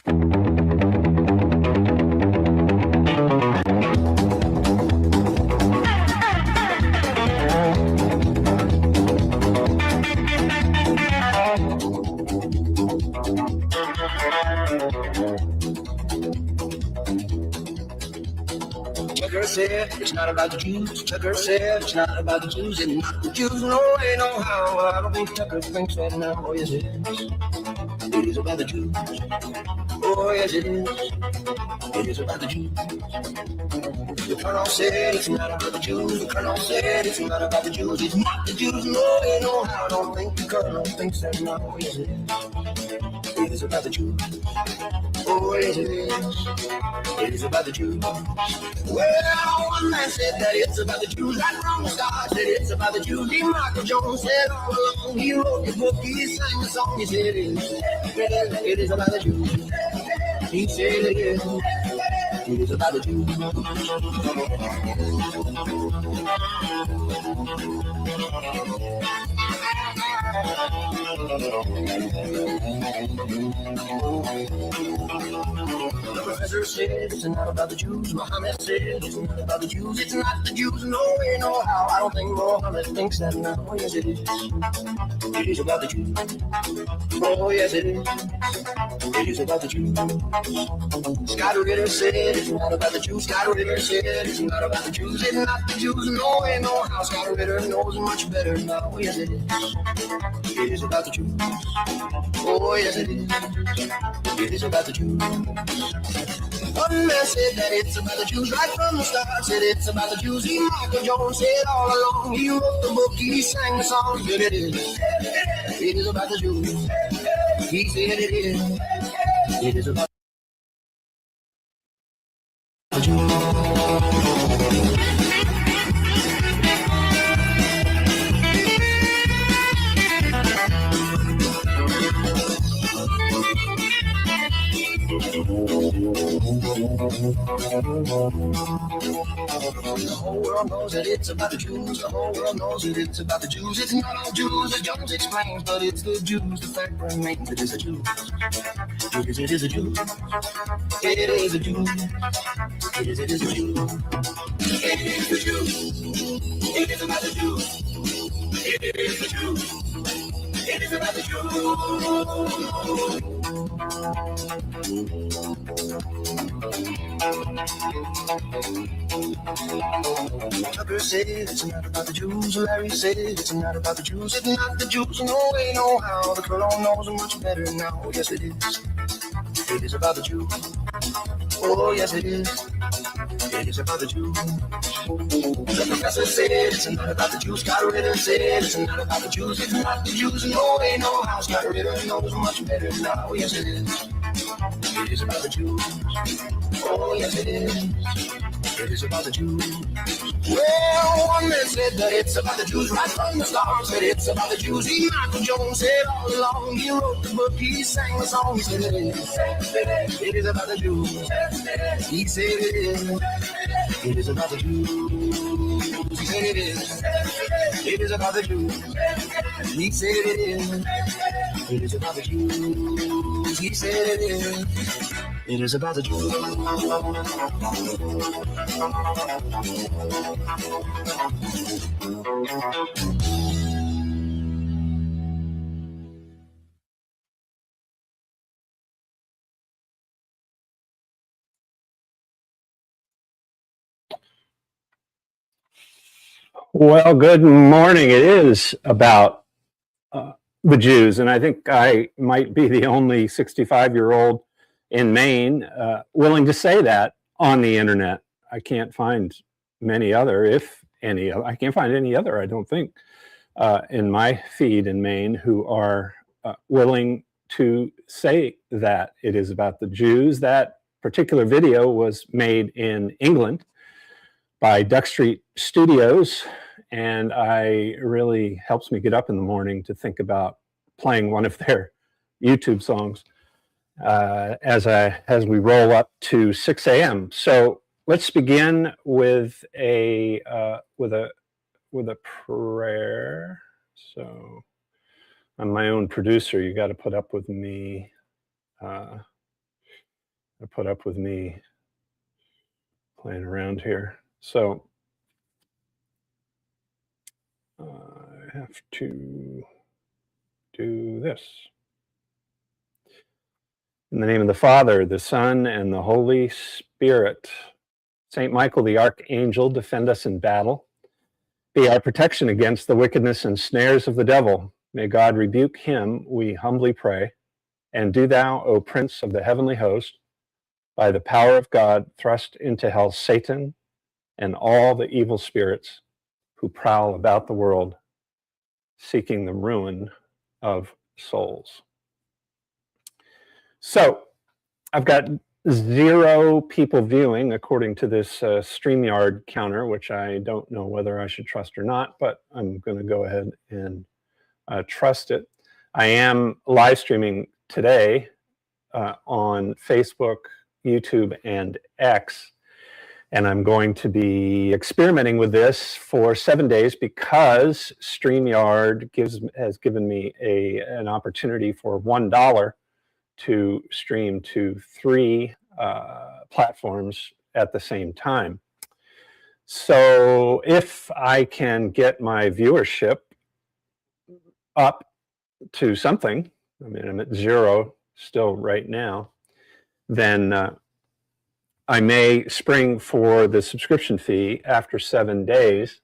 Tucker said it's not about the Jews. Tucker said it's not about the Jews. It's not the Jews, no way, no how. I don't think Tucker thinks that now. Oh, yes, it is. It is about the Jews. Oh, yes, it is. It is about the Jews. The Colonel said it's not about the Jews. The Colonel said it's not about the Jews. It's not the Jews, no way, no how. I don't think the Colonel thinks that now. Oh, yes, it is. It is about the Jews. Oh, yes, it is. It is about the Jews. Well, one man said that it's about the Jews. Right from the start said it's about the Jews. D. Michael Jones said all along. He wrote the book, he sang the song. He said it is about the Jews. He said it is about the Jews. The professor said it's not about the Jews. Muhammad said it's not about the Jews. It's not the Jews, no way, no how. I don't think Muhammad thinks that now. Oh, yes, it is. It is about the Jews. Oh, yes, it is. It is about the Jews. Scott Ritter said it's not about the Jews. Scott Ritter said it's not about the Jews. It's not the Jews, no way, no how. Scott Ritter knows much better now. Oh, yes, it is. It is about the Jews. Oh, yes, it is. It is about the Jews. One man said that it's about the Jews. Right from the start said it's about the Jews. He, Michael Jones, said all along. He wrote the book, he sang the song. He said it is. It is about the Jews. He said it is. It is about the Jews. The whole world knows that it's about the Jews. The whole world knows that it's about the Jews. It's not all Jews, as Jones explains, but it's the Jews. The fact remains it is a Jew. It is a Jew. It is a Jew. It is a Jew. It is the Jew. It is about the Jew. It is the Jew. It is about the Jew. Tucker said it's not about the Jews. Larry said it's not about the Jews. It's not the Jews, no way, no how. The Colonel knows much better now. Oh, yes, it is. It is about the Jews. Oh, yes, it is. It is about the Jews. The professor said it's not about the Jews. Scott Ritter said it's not about the Jews. It's not the Jews, no way, no how. Scott Ritter knows much better now. Oh, yes, it is. It is about the Jews. Oh, yes, it is. It is about the Jews. Well, one man said that it's about the Jews. Right from the start said it's about the Jews. He, Michael Jones, said all along. He wrote the book, he sang the song. He said it is. It is about the Jews. He said it is. It is about the Jews. He said it is. It is about the Jews. He said it is. It is about the Jews. He said it is. It is about the Jews. Well, good morning. It is about the Jews, and I think I might be the only 65-year-old in Maine willing to say that on the internet. I can't find many other, if any. I can't find any other, I don't think, in my feed in Maine who are willing to say that it is about the Jews. That particular video was made in England by Duck Street Studios, and really helps me get up in the morning to think about playing one of their YouTube songs as we roll up to 6 a.m. So let's begin with a prayer. So I'm my own producer. You got to put up with me put up with me playing around here. So I have to do this. In the name of the Father, the Son, and the Holy Spirit. Saint Michael the Archangel, defend us in battle. Be our protection against the wickedness and snares of the devil. May God rebuke him, we humbly pray. And do thou, O Prince of the heavenly host, by the power of God, thrust into hell Satan and all the evil spirits who prowl about the world, seeking the ruin of souls. So, I've got 0 people viewing according to this StreamYard counter, which I don't know whether I should trust or not, but I'm going to go ahead and trust it. I am live streaming today on Facebook, YouTube, and X, and I'm going to be experimenting with this for 7 days because StreamYard has given me an opportunity for $1 to stream to 3 platforms at the same time. So if I can get my viewership up to something, I mean, I'm at 0 still right now, then I may spring for the subscription fee after 7 days.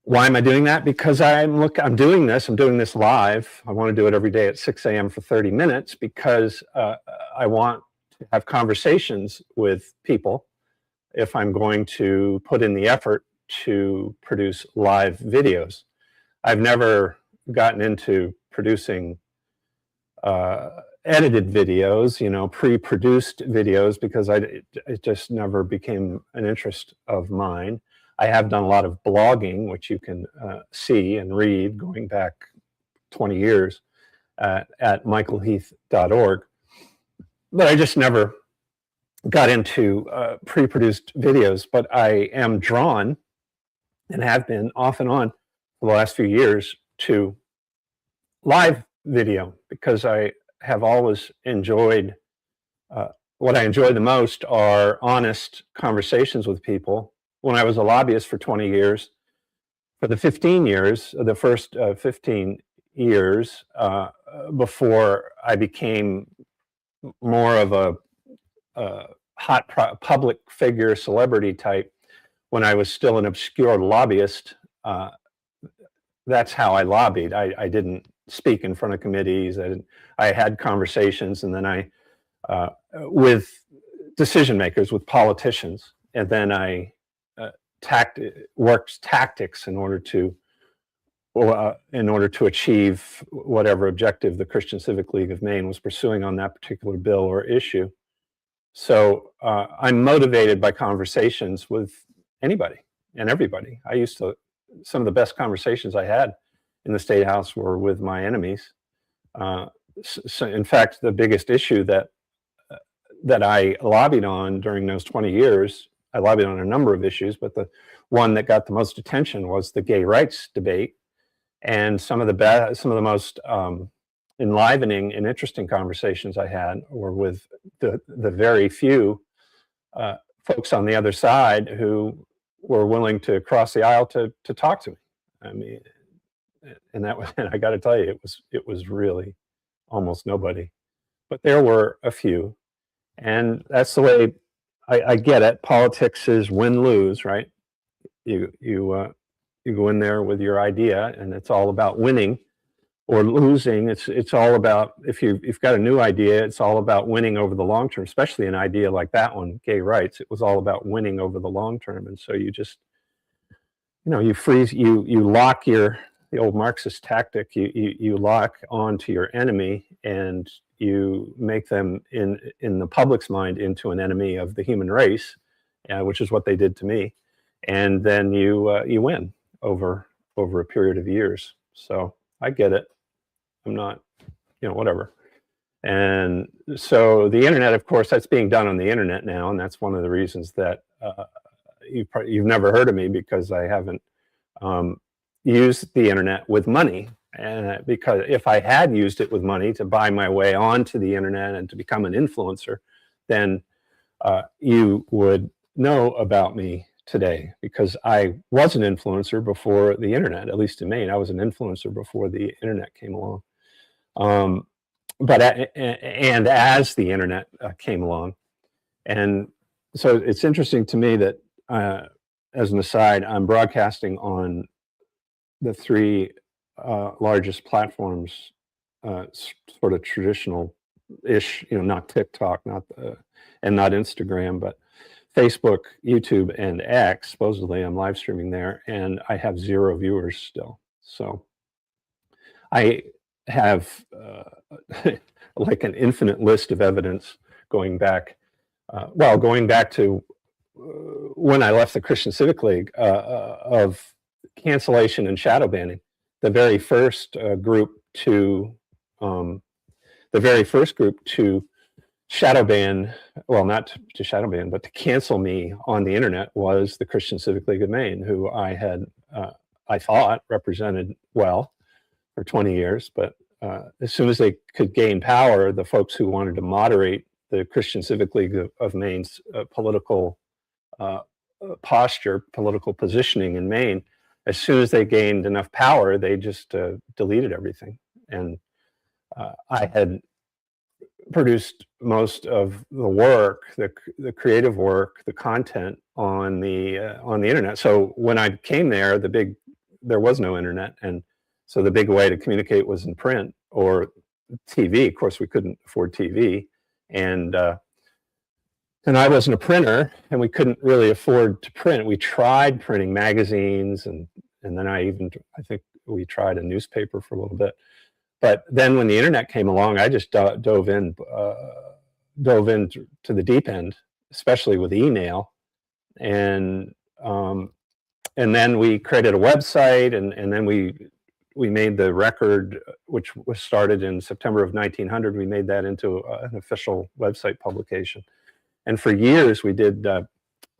Why am I doing that? Because I'm doing this live. I want to do it every day at 6 a.m. for 30 minutes because I want to have conversations with people if I'm going to put in the effort to produce live videos. I've never gotten into producing edited videos, pre-produced videos, because it just never became an interest of mine. I have done a lot of blogging, which you can see and read going back 20 years at michaelheath.org. But I just never got into pre-produced videos. But I am drawn, and have been off and on for the last few years, to live video, because I have always enjoyed, what I enjoy the most are honest conversations with people. When I was a lobbyist for 20 years, for the 15 years, the first 15 years, before I became more of a hot public figure, celebrity type, when I was still an obscure lobbyist, that's how I lobbied. I didn't speak in front of committees. I had conversations, and then with decision makers, with politicians, and then I worked tactics in order to achieve whatever objective the Christian Civic League of Maine was pursuing on that particular bill or issue. So I'm motivated by conversations with anybody and everybody. Some of the best conversations I had in the State House were with my enemies. So in fact, the biggest issue that I lobbied on during those 20 years, I lobbied on a number of issues, but the one that got the most attention was the gay rights debate. And some of the most enlivening and interesting conversations I had were with the very few folks on the other side who were willing to cross the aisle to talk to me. I mean, and I got to tell you, it was really almost nobody, but there were a few, and that's the way I get it. Politics is win-lose, right? You go in there with your idea, and it's all about winning or losing. It's all about, if you've got a new idea, it's all about winning over the long term. Especially an idea like that one, gay rights. It was all about winning over the long term, and so you just, you freeze, you lock the old Marxist tactic. You lock onto your enemy, and you make them in the public's mind into an enemy of the human race, which is what they did to me. And then you win over a period of years. So I get it. I'm not, whatever. And so the internet, of course, that's being done on the internet now, and that's one of the reasons that you've never heard of me, because I haven't used the internet with money. And because if I had used it with money to buy my way onto the internet and to become an influencer, then you would know about me today, because I was an influencer before the internet, at least in Maine. I was an influencer before the internet came along. And as the internet came along. And so it's interesting to me that, as an aside, I'm broadcasting on the three largest platforms, sort of traditional-ish, not TikTok, and not Instagram, but Facebook, YouTube, and X. Supposedly I'm live streaming there, and I have 0 viewers still. So I have like an infinite list of evidence going back to when I left the Christian Civic League, of cancellation and shadow banning. The very first group to shadow ban, well, not to shadow ban, but to cancel me on the internet was the Christian Civic League of Maine, who I had, I thought, represented well for 20 years. But as soon as they could gain power, the folks who wanted to moderate the Christian Civic League of Maine's political posture, political positioning in Maine, as soon as they gained enough power, they just deleted everything. And I had produced most of the work, the creative work, the content on the internet. So when I came there, there was no internet, and so the big way to communicate was in print or TV. Of course, we couldn't afford TV, and I wasn't a printer, and we couldn't really afford to print. We tried printing magazines, and then I think we tried a newspaper for a little bit. But then when the internet came along, I just dove into the deep end, especially with email, and then we created a website, and then we made the record, which was started in September of 1900. We made that into an official website publication, and for years we did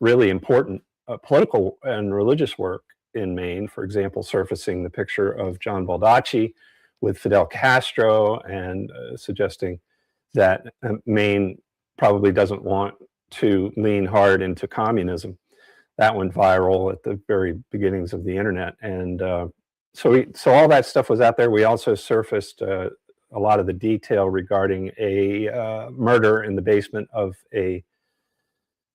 really important political and religious work in Maine. For example, surfacing the picture of John Baldacci with Fidel Castro, and suggesting that Maine probably doesn't want to lean hard into communism. That went viral at the very beginnings of the internet, and so all that stuff was out there. We also surfaced a lot of the detail regarding a murder in the basement of a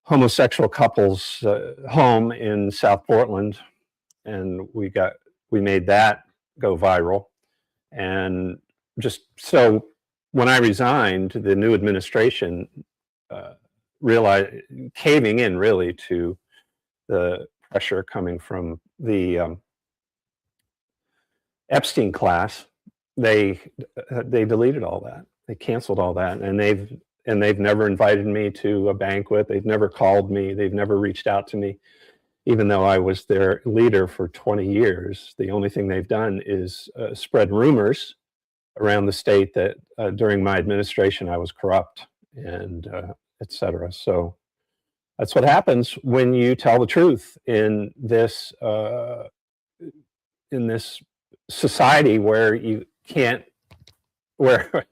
homosexual couple's home in South Portland, and we made that go viral. And just so when I resigned, the new administration realized, caving in really to the pressure coming from the Epstein class, they deleted all that. They canceled all that, and they've never invited me to a banquet. They've never called me. They've never reached out to me. Even though I was their leader for 20 years, the only thing they've done is spread rumors around the state that during my administration I was corrupt, and etc. So that's what happens when you tell the truth in this society where you can't, where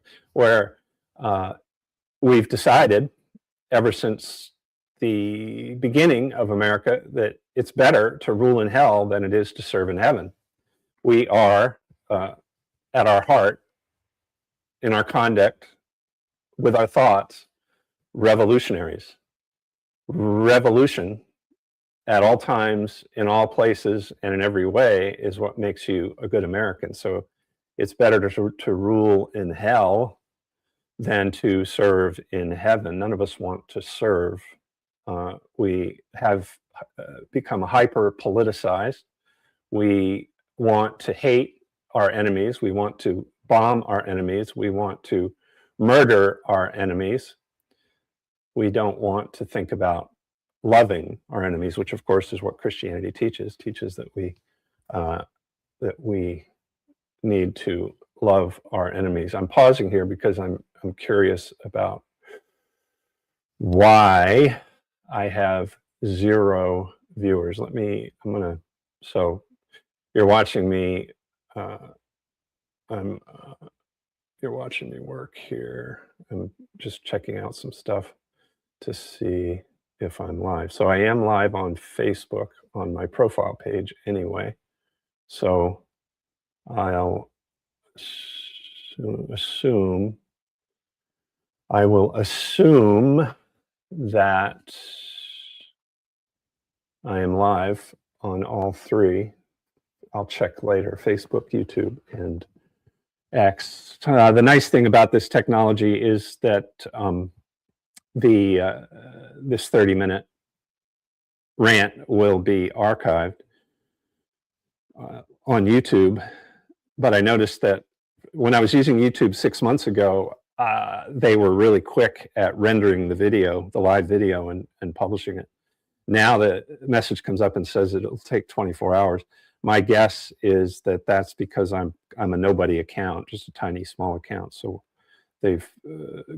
we've decided ever since the beginning of America that it's better to rule in hell than it is to serve in heaven. We are, at our heart, in our conduct, with our thoughts, revolutionaries. Revolution at all times, in all places, and in every way is what makes you a good American. So it's better to rule in hell than to serve in heaven. None of us want to serve. We have become hyper-politicized. We want to hate our enemies. We want to bomb our enemies. We want to murder our enemies. We don't want to think about loving our enemies, which of course is what Christianity teaches that we need to love our enemies. I'm pausing here because I'm curious about why I have 0 viewers. So you're watching me you're watching me work here. I'm just checking out some stuff to see if I'm live. So I am live on Facebook on my profile page anyway. So I'll assume, I will assume that I am live on all three. I'll check later, Facebook, YouTube, and X. The nice thing about this technology is that this 30-minute rant will be archived on YouTube. But I noticed that when I was using YouTube 6 months ago, they were really quick at rendering the video, the live video, and publishing it. Now the message comes up and says it'll take 24 hours. My guess is that that's because I'm a nobody account, just a tiny small account. So they've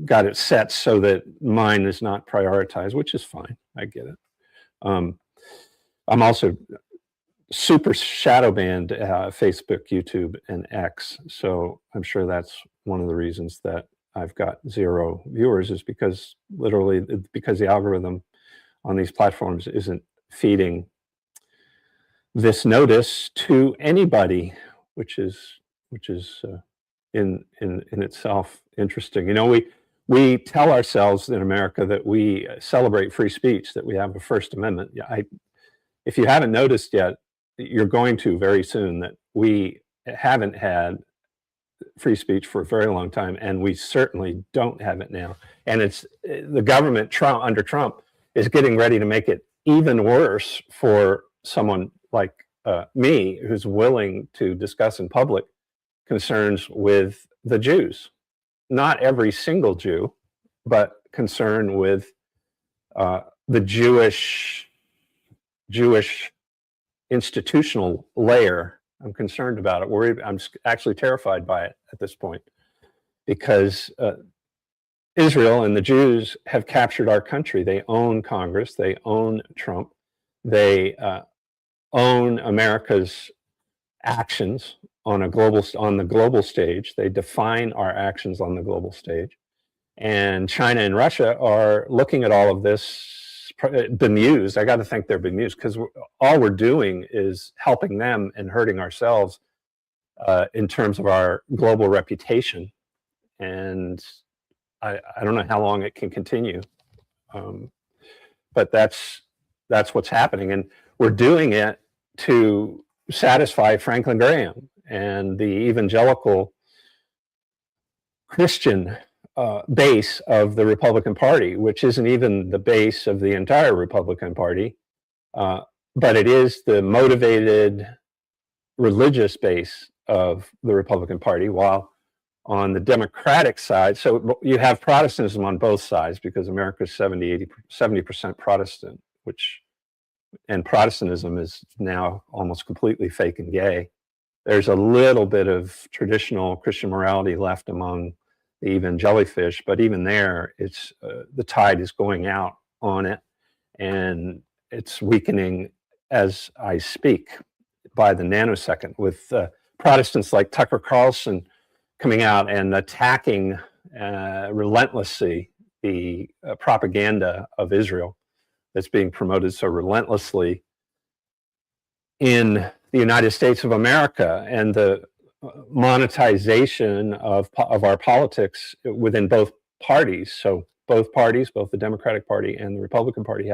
got it set so that mine is not prioritized, which is fine. I get it. I'm also super shadow banned Facebook, YouTube, and X. So I'm sure that's one of the reasons that I've got 0 viewers, is because literally because the algorithm on these platforms isn't feeding this notice to anybody, which is in itself interesting. You know, we tell ourselves in America that we celebrate free speech, that we have a First Amendment. Yeah, if you haven't noticed yet, you're going to very soon, that we haven't had free speech for a very long time, and we certainly don't have it now. And it's the government under Trump is getting ready to make it even worse for someone like me, who's willing to discuss in public concerns with the Jews. Not every single Jew, but concern with the Jewish institutional layer. I'm concerned about it. Worried. I'm actually terrified by it at this point, because Israel and the Jews have captured our country. They own Congress. They own Trump. They own America's actions on the global stage. They define our actions on the global stage. And China and Russia are looking at all of this, bemused. I got to think they're bemused, because all we're doing is helping them and hurting ourselves in terms of our global reputation. And I don't know how long it can continue, but that's what's happening, and we're doing it to satisfy Franklin Graham and the evangelical Christian base of the Republican Party, which isn't even the base of the entire Republican Party, but it is the motivated religious base of the Republican Party, while on the Democratic side, so you have Protestantism on both sides, because America's 70% Protestant, and Protestantism is now almost completely fake and gay. There's a little bit of traditional Christian morality left among the evangelifish, but even there, it's the tide is going out on it, and it's weakening as I speak by the nanosecond, with Protestants like Tucker Carlson coming out and attacking relentlessly the propaganda of Israel that's being promoted so relentlessly in the United States of America, and the monetization of our politics within both parties. So both parties, both the Democratic Party and the Republican Party,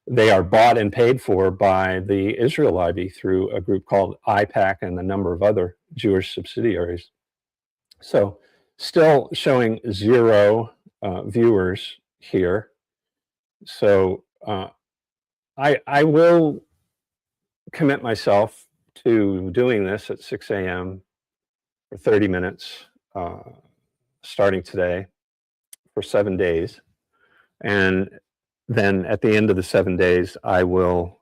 they are bought and paid for by the Israel lobby through a group called IPAC and a number of other Jewish subsidiaries. So still showing 0 viewers here. So I will commit myself to doing this at 6 a.m. for 30 minutes, starting today, for 7 days. And then at the end of the 7 days, I will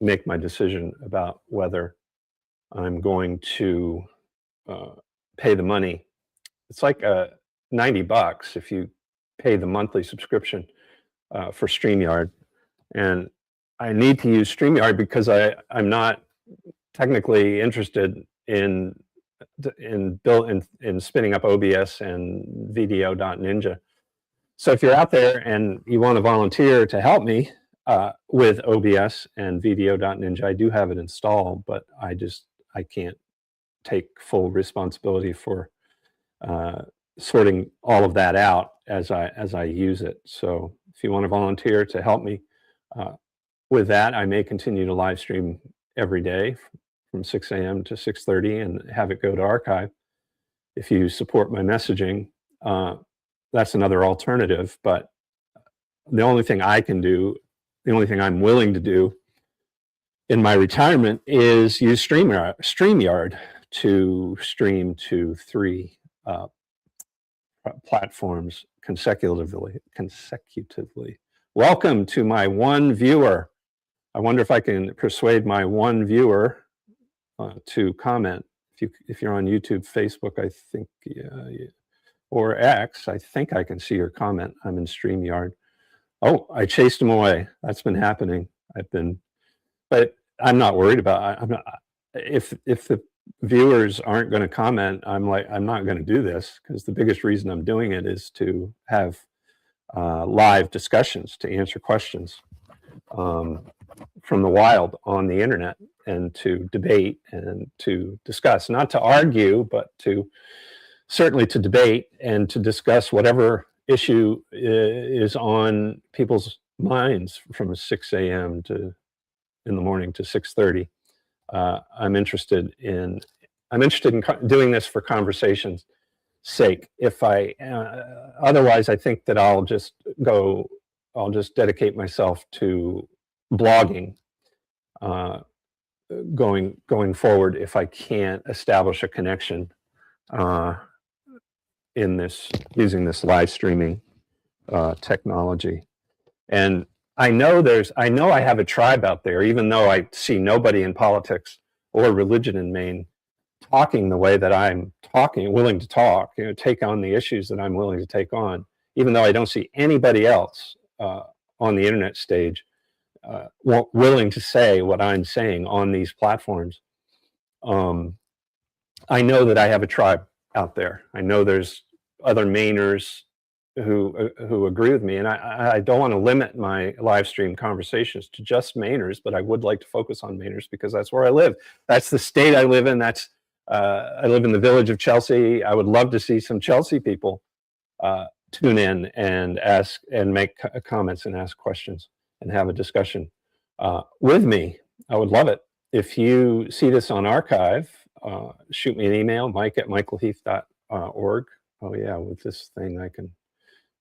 make my decision about whether I'm going to pay the money. It's like $90 if you pay the monthly subscription for StreamYard. And I need to use StreamYard because I'm not technically interested in in spinning up OBS and video.ninja. So if you're out there and you want to volunteer to help me with OBS and video.ninja, I do have it installed, but I can't take full responsibility for sorting all of that out as I use it. So if you want to volunteer to help me with that, I may continue to live stream every day from 6 a.m. to 6:30 and have it go to archive. If you support my messaging, that's another alternative. But the only thing I can do, the only thing I'm willing to do in my retirement is use StreamYard to stream to 3 platforms consecutively. Welcome to my one viewer. I wonder if I can persuade my one viewer to comment. If you're on YouTube, Facebook, I think, or X, I think I can see your comment. I'm in StreamYard. Oh, I chased him away. That's been happening. But I'm not worried about. I'm not. If the viewers aren't going to comment, I'm not going to do this, because the biggest reason I'm doing it is to have live discussions, to answer questions from the wild on the internet, and to debate and to discuss, not to argue, but certainly to debate and to discuss whatever issue is on people's minds from 6 a.m. in the morning to 6:30. I'm interested in doing this for conversation's sake. Otherwise, I think that I'll just dedicate myself to blogging going forward, if I can't establish a connection using this live streaming technology. And I know I have a tribe out there, even though I see nobody in politics or religion in Maine talking the way that I'm talking, willing to talk, take on the issues that I'm willing to take on, even though I don't see anybody else on the internet stage willing to say what I'm saying on these platforms. I know that I have a tribe out there. I know there's other Mainers who agree with me, and I don't want to limit my live stream conversations to just Mainers, but I would like to focus on Mainers because that's where I live. That's the state I live in. I live in the village of Chelsea. I would love to see some Chelsea people tune in and ask and make comments and ask questions and have a discussion with me. I would love it. If you see this on archive, shoot me an email, mike@michaelheath.org. Oh yeah, with this thing I can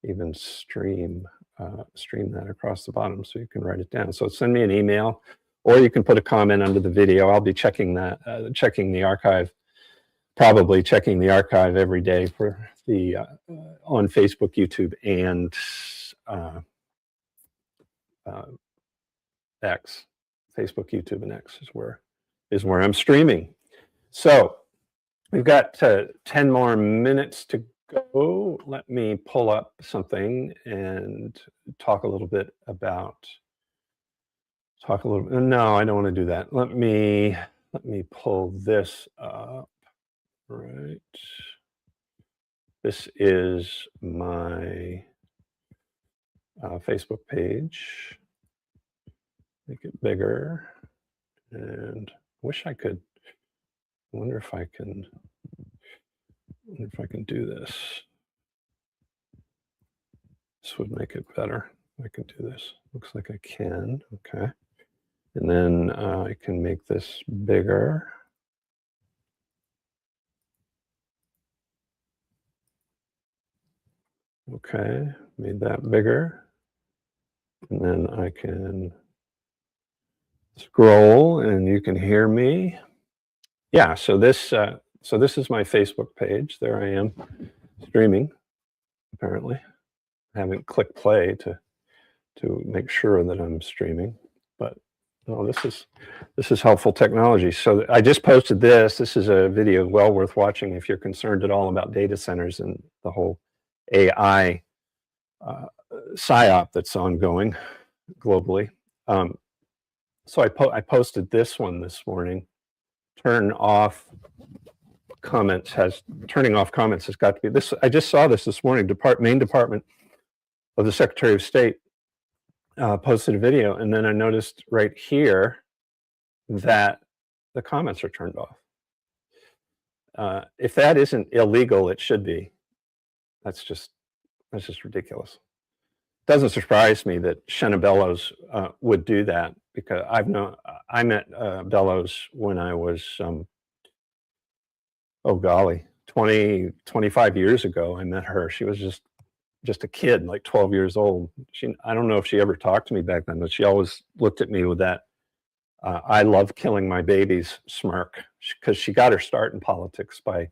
even stream that across the bottom, so you can write it down. So send me an email, or you can put a comment under the video. I'll be checking the archive, probably checking the archive every day for the on Facebook, YouTube, and X. Facebook, YouTube, and X is where I'm streaming. So we've got 10 more minutes to go. Let me pull up something and talk a little bit about. No, I don't want to do that. Let me pull this up. Right. This is my Facebook page. Make it bigger, and wish I could. Wonder if I can do this. This would make it better. I can do this. Looks like I can. Okay, and then I can make this bigger. Okay, made that bigger, and then I can scroll and you can hear me. Yeah, so this is my Facebook page. There I am streaming, apparently. I haven't clicked play to make sure that I'm streaming, but oh, this is helpful technology. So I just posted this. This is a video well worth watching if you're concerned at all about data centers and the whole AI psyop that's ongoing globally. So I posted this one this morning. Turn off comments turning off comments has got to be this. I just saw this morning. Main Department of the Secretary of State posted a video, and then I noticed right here that the comments are turned off. If that isn't illegal, it should be. That's just ridiculous. Doesn't surprise me that Shenna Bellows would do that, because I met Bellows when I was, oh golly, 25 years ago. I met her. She was just a kid, like 12 years old. I don't know if she ever talked to me back then, but she always looked at me with that I love killing my babies smirk, because she got her start in politics by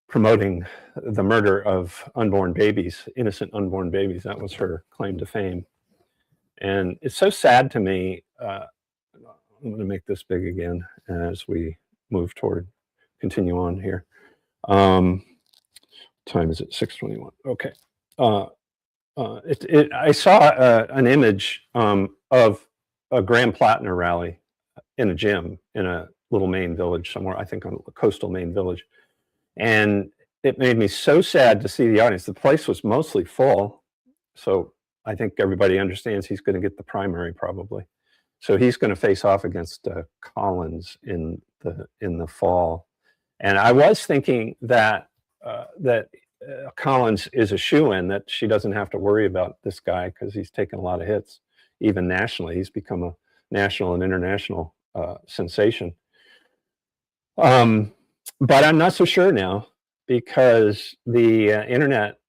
promoting the murder of unborn babies, innocent unborn babies. That was her claim to fame. And it's so sad to me. I'm going to make this big again as we move toward, continue on here. Time is it? 6:21. Okay. I saw an image of a Graham Plattner rally in a gym in a little Maine village somewhere, I think on a coastal Maine village. And it made me so sad to see the audience. The place was mostly full. So I think everybody understands he's going to get the primary probably. So he's going to face off against Collins in the fall. And I was thinking that Collins is a shoo-in, that she doesn't have to worry about this guy because he's taken a lot of hits, even nationally. He's become a national and international sensation. But I'm not so sure now, because the internet,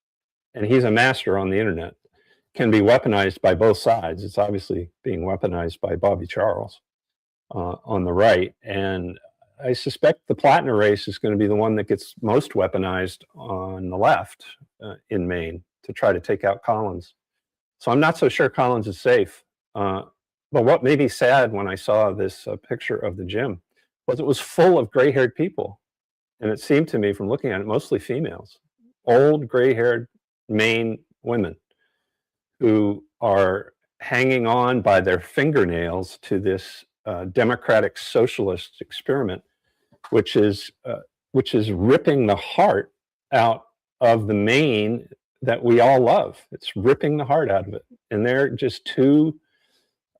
and he's a master on the internet, can be weaponized by both sides. It's obviously being weaponized by Bobby Charles on the right. And I suspect the Plattner race is going to be the one that gets most weaponized on the left in Maine to try to take out Collins. So I'm not so sure Collins is safe. But what made me sad when I saw this picture of the gym was it was full of gray-haired people. And it seemed to me, from looking at it, mostly females, old gray-haired Maine women who are hanging on by their fingernails to this democratic socialist experiment, which is ripping the heart out of the Maine that we all love. It's ripping the heart out of it. And they're just too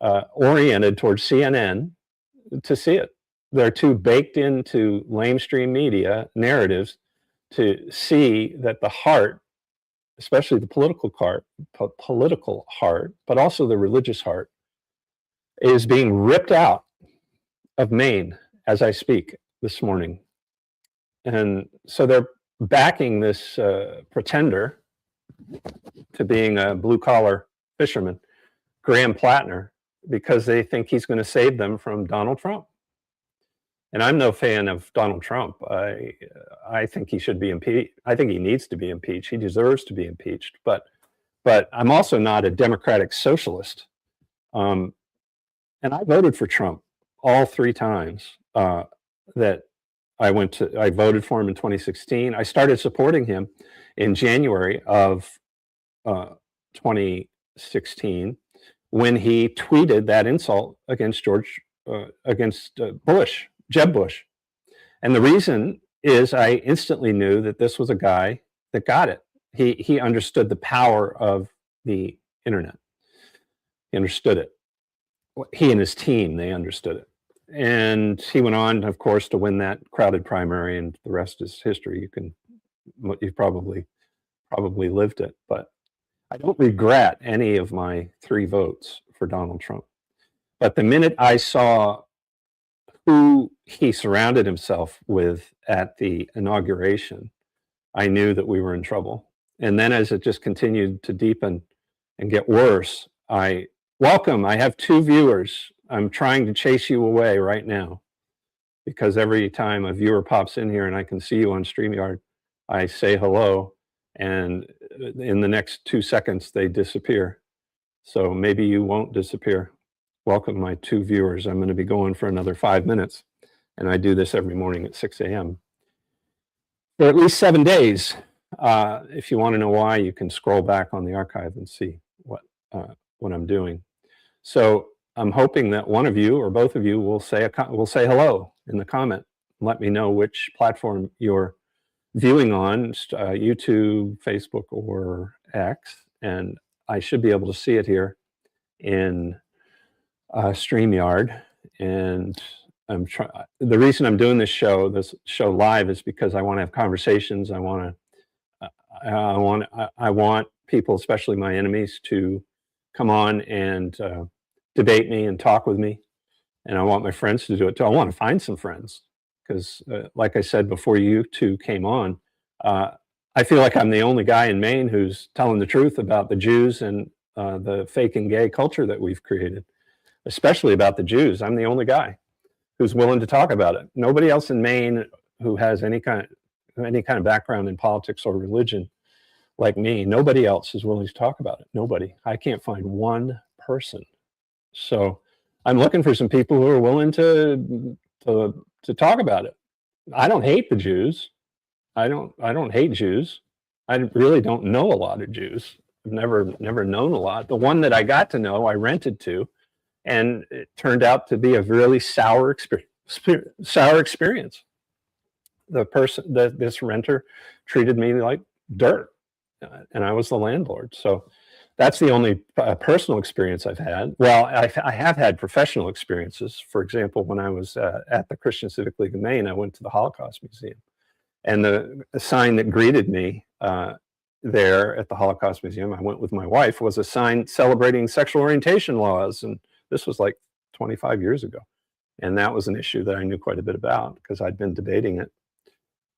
oriented towards CNN to see it. They're too baked into lamestream media narratives to see that the heart, especially the political heart, but also the religious heart, is being ripped out of Maine as I speak this morning. And so they're backing this pretender to being a blue-collar fisherman, Graham Plattner, because they think he's going to save them from Donald Trump. And I'm no fan of Donald Trump. I think he should be impeached. I think he needs to be impeached. He deserves to be impeached. But I'm also not a democratic socialist. And I voted for Trump all 3 times that I voted for him in 2016. I started supporting him in January of 2016 when he tweeted that insult against Jeb Bush. And the reason is I instantly knew that this was a guy that got it. He understood the power of the internet. He understood it. He and his team, they understood it. And he went on, of course, to win that crowded primary, and the rest is history. You've probably lived it. But I don't regret any of my 3 votes for Donald Trump. But the minute I saw who he surrounded himself with at the inauguration, I knew that we were in trouble. And then as it just continued to deepen and get worse, I have 2 viewers. I'm trying to chase you away right now, because every time a viewer pops in here and I can see you on StreamYard, I say hello, and in the next 2 seconds they disappear. So maybe you won't disappear. Welcome, my 2 viewers. I'm going to be going for another 5 minutes, and I do this every morning at 6 a.m. for at least 7 days. If you want to know why, you can scroll back on the archive and see what I'm doing. So I'm hoping that one of you or both of you will say hello in the comment let me know which platform you're viewing on, YouTube, Facebook, or X, and I should be able to see it here in StreamYard. And the reason I'm doing this show live is because I want to have conversations. I want people, especially my enemies, to come on and debate me and talk with me. And I want my friends to do it too. I want to find some friends because, like I said before you two came on, I feel like I'm the only guy in Maine who's telling the truth about the Jews and the fake and gay culture that we've created, especially about the Jews. I'm the only guy who's willing to talk about it. Nobody else in Maine who has any kind of background in politics or religion like me, nobody else is willing to talk about it. Nobody. I can't find one person. So I'm looking for some people who are willing to talk about it. I don't hate the Jews. I don't hate Jews. I really don't know a lot of Jews. I've never known a lot. The one that I got to know, I rented to, and it turned out to be a really sour experience. This renter treated me like dirt, and I was the landlord. So that's the only personal experience I've had. Well, I have had professional experiences. For example, when I was at the Christian Civic League of Maine, I went to the Holocaust Museum. And the sign that greeted me there at the Holocaust Museum, I went with my wife, was a sign celebrating sexual orientation laws. And this was like 25 years ago. And that was an issue that I knew quite a bit about because I'd been debating it.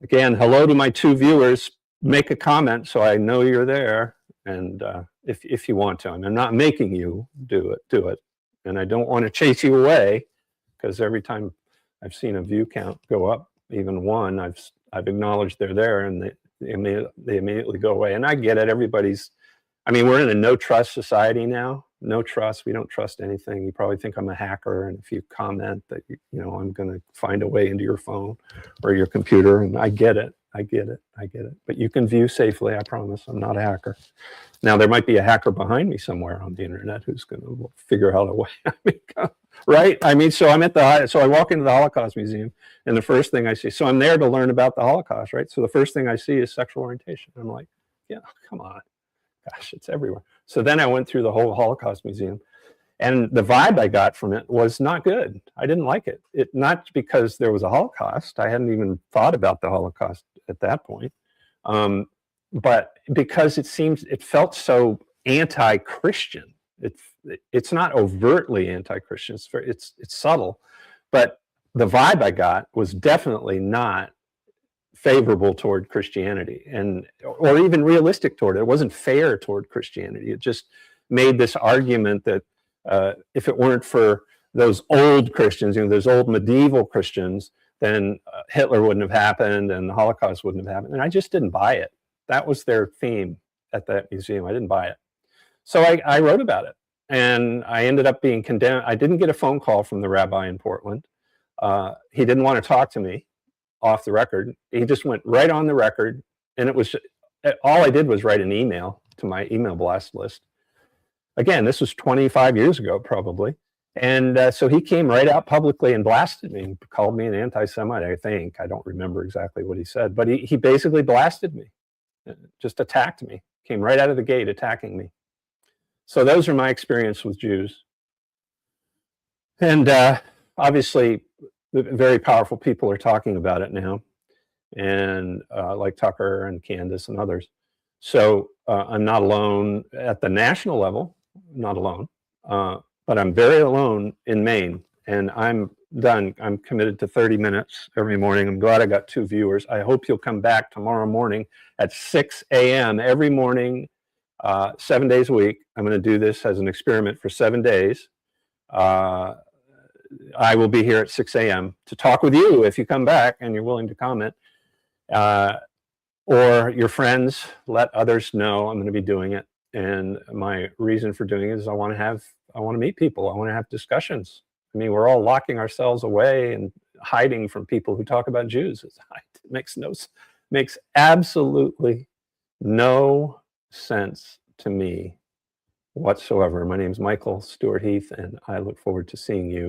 Again, hello to my two viewers. Make a comment so I know you're there. And if you want to, and I'm not making you do it. And I don't want to chase you away because every time I've seen a view count go up, even one, I've acknowledged they're there, and they immediately go away. And I get it. We're in a no trust society now. No trust. We don't trust anything. You probably think I'm a hacker, and if you comment that I'm going to find a way into your phone or your computer, and I get it. But you can view safely. I promise. I'm not a hacker. Now there might be a hacker behind me somewhere on the internet who's going to figure out a way. Right? So I walk into the Holocaust Museum, and the first thing I see, so I'm there to learn about the Holocaust, right? So the first thing I see is sexual orientation. I'm like, yeah, come on, gosh, it's everywhere. So then I went through the whole Holocaust Museum, and the vibe I got from it was not good. I didn't like it. Not because there was a Holocaust. I hadn't even thought about the Holocaust at that point, but because it felt so anti-Christian. It's not overtly anti-Christian. It's subtle, but the vibe I got was definitely not favorable toward Christianity, or even realistic toward it. It wasn't fair toward Christianity. It just made this argument that if it weren't for those old Christians, those old medieval Christians, then Hitler wouldn't have happened and the Holocaust wouldn't have happened. And I just didn't buy it. That was their theme at that museum. I didn't buy it. So I wrote about it, and I ended up being condemned. I didn't get a phone call from the rabbi in Portland. He didn't want to talk to me off the record. He just went right on the record, and all I did was write an email to my email blast list. Again, this was 25 years ago, probably. And so he came right out publicly and blasted me, called me an anti-Semite, I think. I don't remember exactly what he said, but he basically blasted me, just attacked me, came right out of the gate attacking me. So those are my experience with Jews. And obviously, very powerful people are talking about it now, and like Tucker and Candace and others. So I'm not alone at the national level, not alone, but I'm very alone in Maine, and I'm done. I'm committed to 30 minutes every morning. I'm glad I got 2 viewers. I hope you'll come back tomorrow morning at 6 a.m. every morning, 7 days a week. I'm going to do this as an experiment for 7 days. I will be here at 6 a.m. to talk with you if you come back and you're willing to comment. Or your friends, let others know I'm going to be doing it. And my reason for doing it is I want to meet people. I want to have discussions. We're all locking ourselves away and hiding from people who talk about Jews. It makes absolutely no sense to me whatsoever. My name is Michael Stewart Heath, and I look forward to seeing you